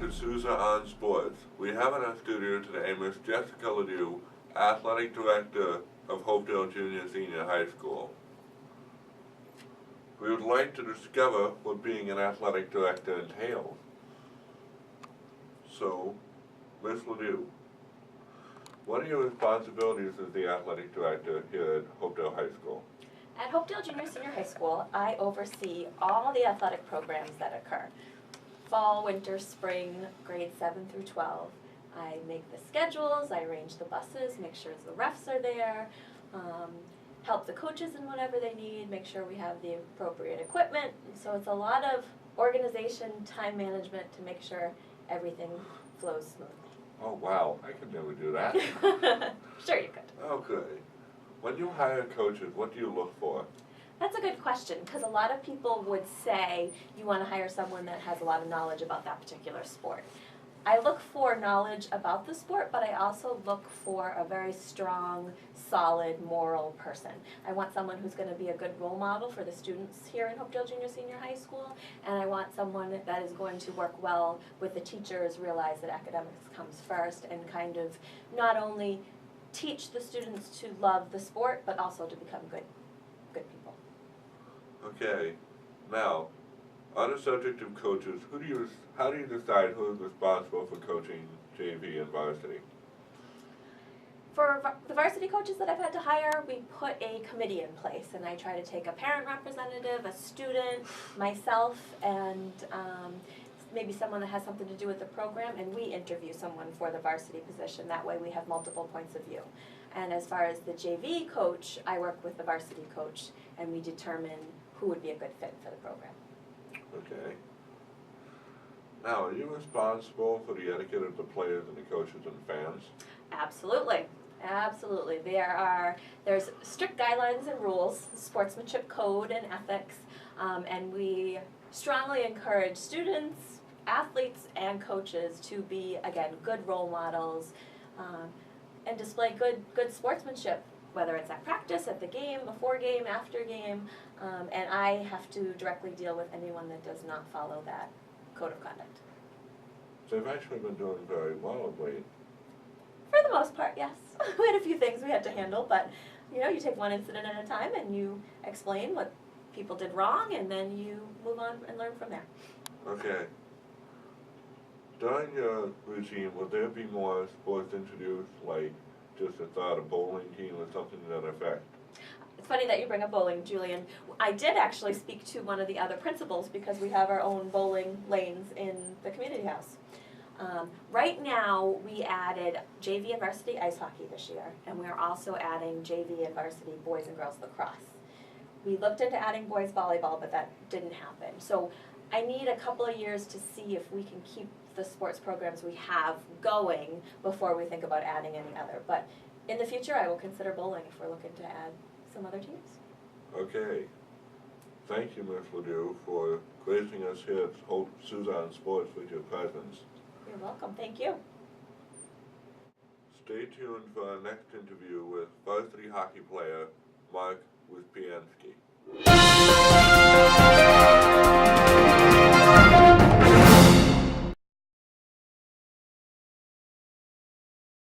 to Sousa on Sports. We have in our studio today Miss Jessica Ladieu, Athletic Director of Hopedale Junior Senior High School. We would like to discover what being an athletic director entails. So, Miss Ladieu, what are your responsibilities as the athletic director here at Hopedale High School? At Hopedale Junior Senior High School, I oversee all the athletic programs that occur. Fall, winter, spring, grades 7 through 12. I make the schedules, I arrange the buses, make sure the refs are there, help the coaches in whatever they need, make sure we have the appropriate equipment. So it's a lot of organization, time management to make sure everything flows smoothly. Oh wow, I could never do that. Sure you could. Okay. When you hire coaches, what do you look for? That's a good question, because a lot of people would say you want to hire someone that has a lot of knowledge about that particular sport. I look for knowledge about the sport, but I also look for a very strong, solid, moral person. I want someone who's going to be a good role model for the students here in Hopedale Junior Senior High School, and I want someone that is going to work well with the teachers, realize that academics comes first, and kind of not only teach the students to love the sport, but also to become good people. Okay. Now, on the subject of coaches, how do you decide who is responsible for coaching JV and varsity? For the varsity coaches that I've had to hire, we put a committee in place, and I try to take a parent representative, a student, myself, and maybe someone that has something to do with the program, and we interview someone for the varsity position. That way we have multiple points of view. And as far as the JV coach, I work with the varsity coach, and we determine who would be a good fit for the program. Okay. Now, are you responsible for the etiquette of the players and the coaches and fans? Absolutely. Absolutely. There's strict guidelines and rules, sportsmanship code and ethics, and we strongly encourage students, athletes, and coaches to be, again, good role models and display good sportsmanship, whether it's at practice, at the game, before game, after game, and I have to directly deal with anyone that does not follow that code of conduct. So they've actually been doing very well of late. For the most part, yes. We had a few things we had to handle, but you take one incident at a time and you explain what people did wrong, and then you move on and learn from there. Okay. During your routine, will there be more sports introduced, like just a thought of bowling team or something to that effect? It's funny that you bring up bowling, Julian. I did actually speak to one of the other principals because we have our own bowling lanes in the community house. Right now, we added JV and varsity ice hockey this year, and we're also adding JV and varsity boys and girls lacrosse. We looked into adding boys volleyball, but that didn't happen. So I need a couple of years to see if we can keep the sports programs we have going before we think about adding any other. But in the future, I will consider bowling if we're looking to add some other teams. Okay. Thank you, Ms. Ladieu, for gracing us here at Sousa on Sports with your presence. You're welcome. Thank you. Stay tuned for our next interview with varsity hockey player Mark Wispiansky.